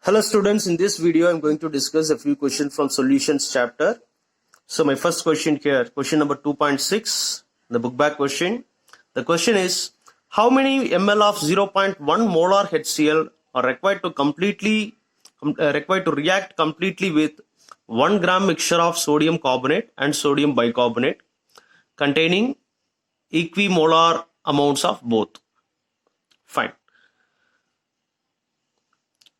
Hello students, in this video I'm going to discuss a few questions from solutions chapter. So my first question here, question number 2.6, the book back question. The question is, how many ml of 0.1 molar HCl are required to react completely with 1 gram mixture of sodium carbonate and sodium bicarbonate containing equimolar amounts of both? Fine.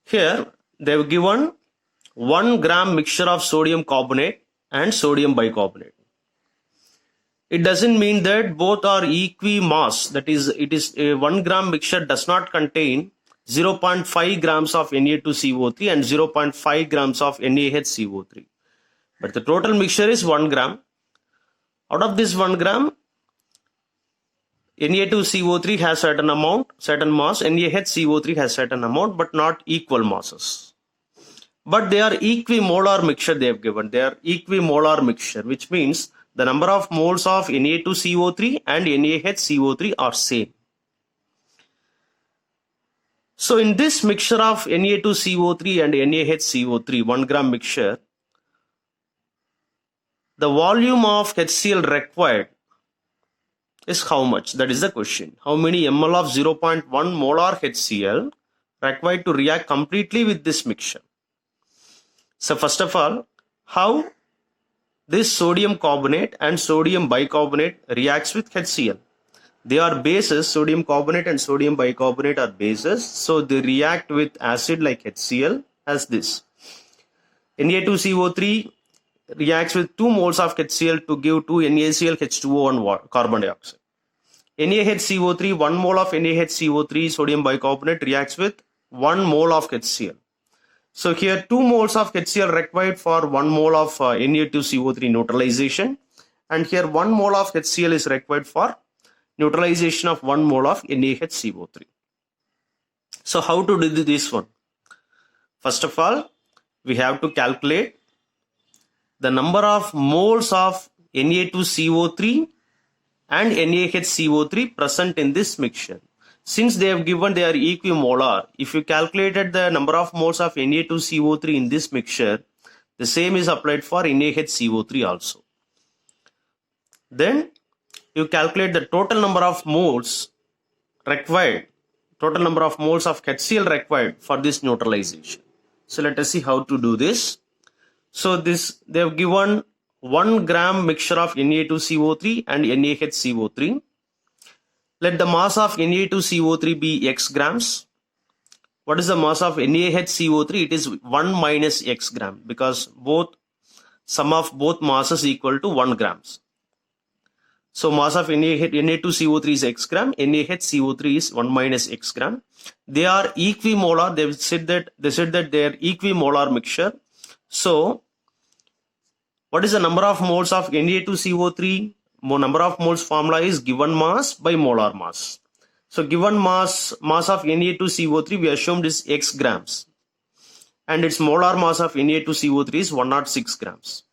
Here they've given 1 gram mixture of sodium carbonate and sodium bicarbonate. It doesn't mean that both are equimass. That is, a 1 gram mixture does not contain 0.5 grams of Na2CO3 and 0.5 grams of NaHCO3. But the total mixture is 1 gram. Out of this 1 gram, Na2CO3 has certain mass, NaHCO3 has certain amount, but not equal masses. But they are equimolar mixture they have given. They are equimolar mixture, which means the number of moles of Na2CO3 and NaHCO3 are same. So in this mixture of Na2CO3 and NaHCO3, 1 gram mixture, the volume of HCl required is how much? That is the question. How many ml of 0.1 molar HCl required to react completely with this mixture? So first of all, how this sodium carbonate and sodium bicarbonate reacts with HCl? They are bases. Sodium carbonate and sodium bicarbonate are bases, so they react with acid like HCl as this. Na2CO3 reacts with 2 moles of HCl to give 2 NaCl H2O and carbon dioxide. NaHCO3, 1 mole of NaHCO3 sodium bicarbonate reacts with 1 mole of HCl. So here 2 moles of HCl required for 1 mole of Na2CO3 neutralization, and here 1 mole of HCl is required for neutralization of 1 mole of NaHCO3. So how to do this one? First of all, we have to calculate the number of moles of Na2CO3 and NaHCO3 present in this mixture. Since they have given they are equimolar, if you calculated the number of moles of Na2CO3 in this mixture, the same is applied for NaHCO3 also. Then you calculate the total number of moles required, total number of moles of HCl required for this neutralization. So let us see how to do this. So this they have given 1 gram mixture of Na2CO3 and NaHCO3. Let the mass of Na2CO3 be x grams. What is the mass of NaHCO3? It is 1 minus x gram, because sum of both masses equal to 1 grams. So mass of Na2CO3 is x gram, NaHCO3 is 1 minus x gram. They are equimolar. They said that they are equimolar mixture. So what is the number of moles of Na2CO3? Number of moles formula is given mass by molar mass. So given mass of Na2CO3 we assumed is x grams, and its molar mass of Na2CO3 is 106 grams.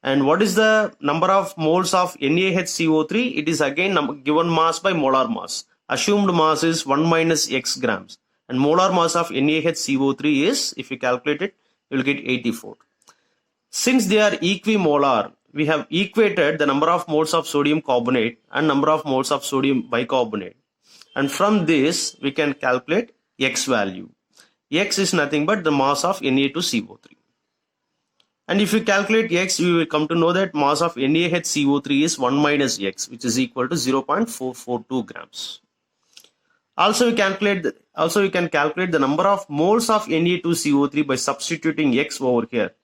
And what is the number of moles of NaHCO3? It is again given mass by molar mass. Assumed mass is 1 minus x grams, and molar mass of NaHCO3 is, if you calculate it, you will get 84. Since they are equimolar, we have equated the number of moles of sodium carbonate and number of moles of sodium bicarbonate, and from this we can calculate x value. X is nothing but the mass of Na2CO3, and if you calculate x, you will come to know that mass of NaHCO3 is 1 minus x, which is equal to 0.442 grams. Also we can calculate the number of moles of Na2CO3 by substituting x over here.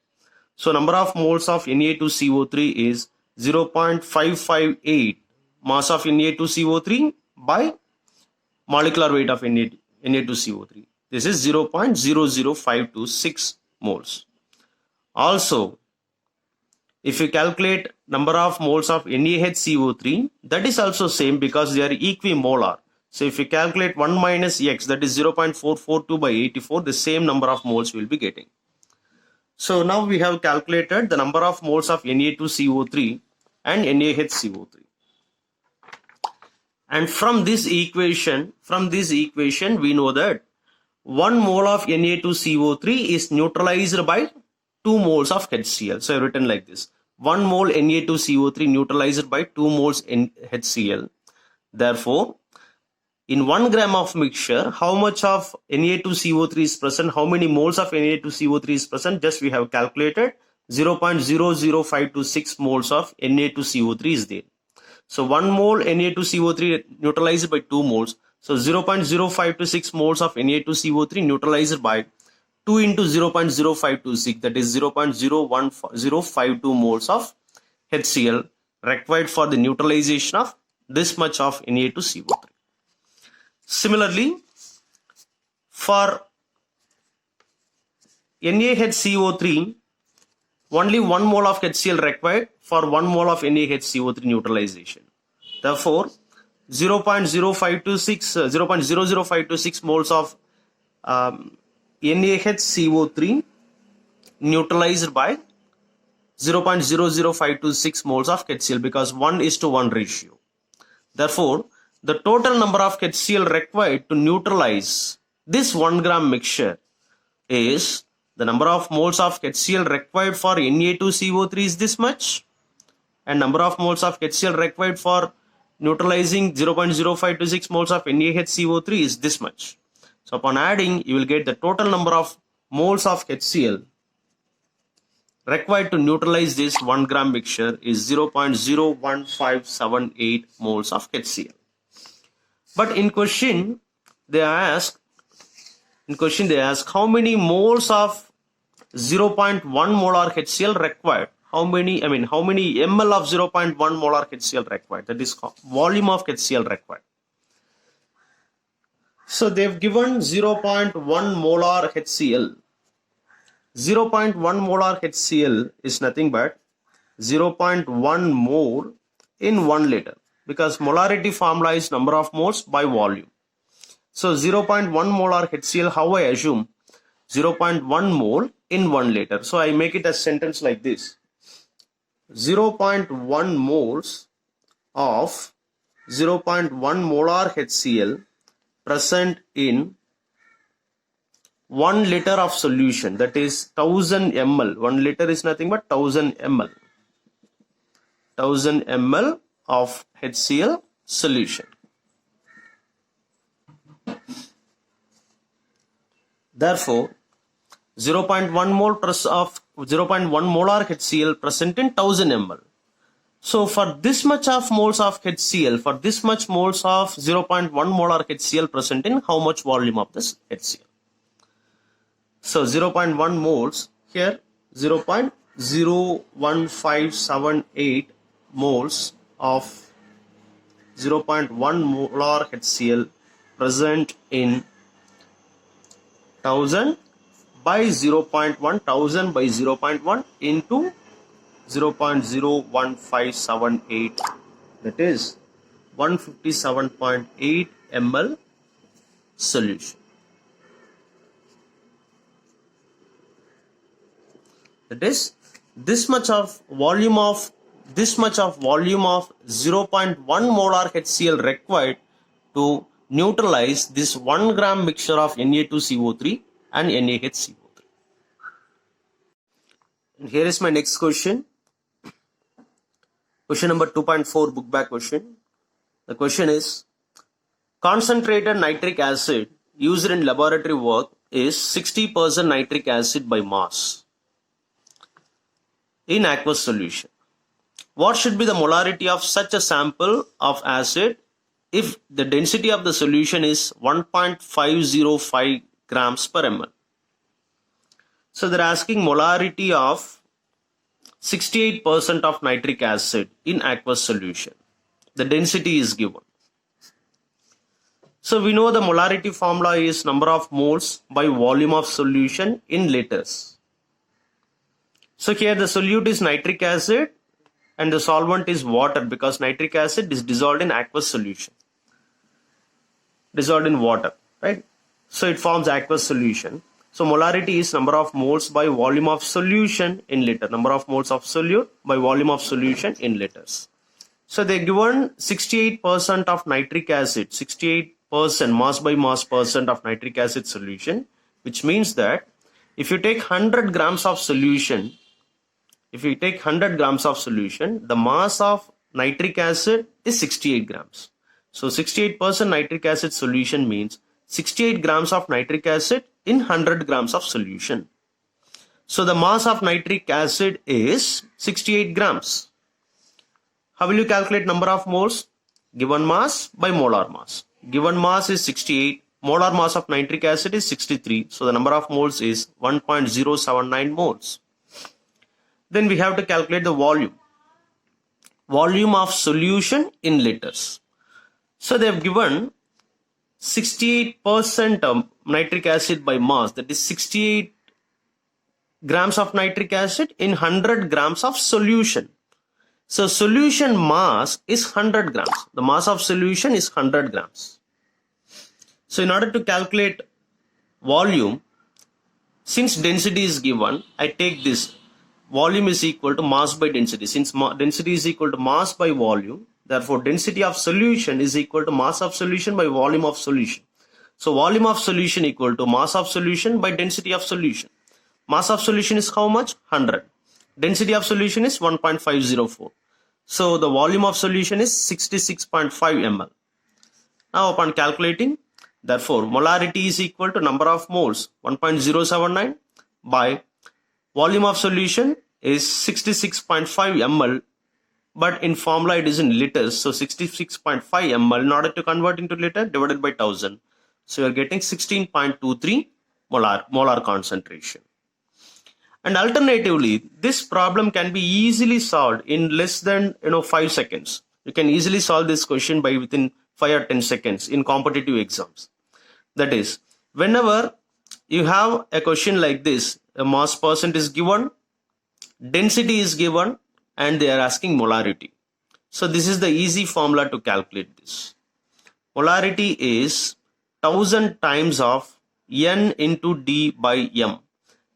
So number of moles of Na2CO3 is 0.558 mass of Na2CO3 by molecular weight of Na2CO3. This is 0.00526 moles. Also, if you calculate number of moles of NaHCO3, that is also same because they are equimolar. So if you calculate 1 minus x, that is 0.442 by 84, the same number of moles we will be getting. So now we have calculated the number of moles of Na2CO3 and NaHCO3. And from this equation we know that 1 mole of Na2CO3 is neutralized by 2 moles of HCl. So I've written like this. 1 mole Na2CO3 neutralized by 2 moles HCl. Therefore, in 1 gram of mixture, how much of Na2CO3 is present? How many moles of Na2CO3 is present? Just we have calculated 0.00526 moles of Na2CO3 is there. So 1 mole Na2CO3 neutralized by 2 moles. So 0.0526 moles of Na2CO3 neutralized by 2 into 0.0526, that is 0.01052 moles of HCl required for the neutralization of this much of Na2CO3. Similarly, for NaHCO3, only 1 mole of HCl required for 1 mole of NaHCO3 neutralization. Therefore, 0.0526 moles of NaHCO3 neutralized by 0.00526 moles of HCl, because 1:1 ratio. Therefore, the total number of HCl required to neutralize this 1 gram mixture is the number of moles of HCl required for Na2CO3 is this much, and number of moles of HCl required for neutralizing 0.0526 moles of NaHCO3 is this much. So upon adding, you will get the total number of moles of HCl required to neutralize this 1 gram mixture is 0.01578 moles of HCl. But in question they ask how many moles of 0.1 molar HCl required. How many ml of 0.1 molar HCl required? That is volume of HCl required. So they've given 0.1 molar HCl. 0.1 molar HCl is nothing but 0.1 mole in 1 liter, because molarity formula is number of moles by volume. So 0.1 molar HCl, how I assume? 0.1 mole in 1 liter. So I make it a sentence like this. 0.1 moles of 0.1 molar HCl present in 1 liter of solution, that is 1000 ml. 1 liter is nothing but 1000 ml. 1000 ml of HCl solution. Therefore, 0.1 mole of 0.1 molar HCl present in 1000 ml. So for this much of moles of HCl, for this much moles of 0.1 molar HCl present in how much volume of this HCl? So 0.1 moles here, 0.01578 moles of 0.1 molar HCl present in 1000 by 0.1, 1000 by 0.1 into 0.01578, that is 157.8 ml solution. That is this much of volume of 0.1 molar HCl required to neutralize this 1 gram mixture of Na2CO3 and NaHCO3. And here is my next question. Question number 2.4, book back question. The question is, concentrated nitric acid used in laboratory work is 60% nitric acid by mass in aqueous solution. What should be the molarity of such a sample of acid if the density of the solution is 1.505 grams per ml? So they're asking molarity of 68% of nitric acid in aqueous solution. The density is given. So we know the molarity formula is number of moles by volume of solution in liters. So here the solute is nitric acid and the solvent is water, because nitric acid is dissolved in aqueous solution, dissolved in water, right? So it forms aqueous solution. So molarity is number of moles by volume of solution in liter, number of moles of solute by volume of solution in liters. So they given 68% of nitric acid, 68% percent, mass by mass percent of nitric acid solution, which means that if you take 100 grams of solution, the mass of nitric acid is 68 grams. So 68% nitric acid solution means 68 grams of nitric acid in 100 grams of solution. So the mass of nitric acid is 68 grams. How will you calculate number of moles? Given mass by molar mass. Given mass is 68. Molar mass of nitric acid is 63. So the number of moles is 1.079 moles. Then we have to calculate the volume. Volume of solution in liters. So they have given 68% nitric acid by mass, that is 68 grams of nitric acid in 100 grams of solution. So solution mass is 100 grams. The mass of solution is 100 grams. So in order to calculate volume, since density is given, I take this. Volume is equal to mass by density. Since density is equal to mass by volume, therefore density of solution is equal to mass of solution by volume of solution. So volume of solution equal to mass of solution by density of solution. Mass of solution is how much? 100. Density of solution is 1.504. So the volume of solution is 66.5 ml. Now upon calculating, therefore molarity is equal to number of moles 1.079 by volume of solution is 66.5 ml, but in formula it is in liters. So 66.5 ml, in order to convert into liter, divided by 1000. So you are getting 16.23 molar concentration. And alternatively, this problem can be easily solved in less than 5 seconds. You can easily solve this question by within 5 or 10 seconds in competitive exams. That is, whenever you have a question like this, a mass percent is given, density is given, and they are asking molarity. So this is the easy formula to calculate this. Molarity is 1000 times of N into D by M.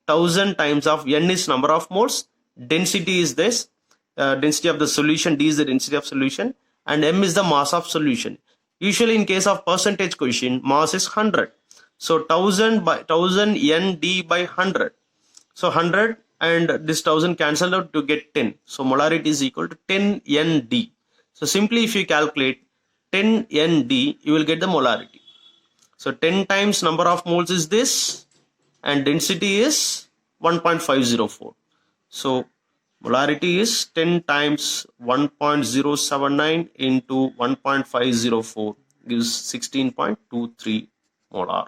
1000 times of N is number of moles, density is this, density of the solution, D is the density of solution, and M is the mass of solution. Usually in case of percentage question, mass is 100. So 1000 by 1000 ND by 100. So 100 and this 1000 cancel out to get 10. So molarity is equal to 10 ND. So simply if you calculate 10 ND, you will get the molarity. So 10 times number of moles is this, and density is 1.504. So molarity is 10 times 1.079 into 1.504 gives 16.23 molar.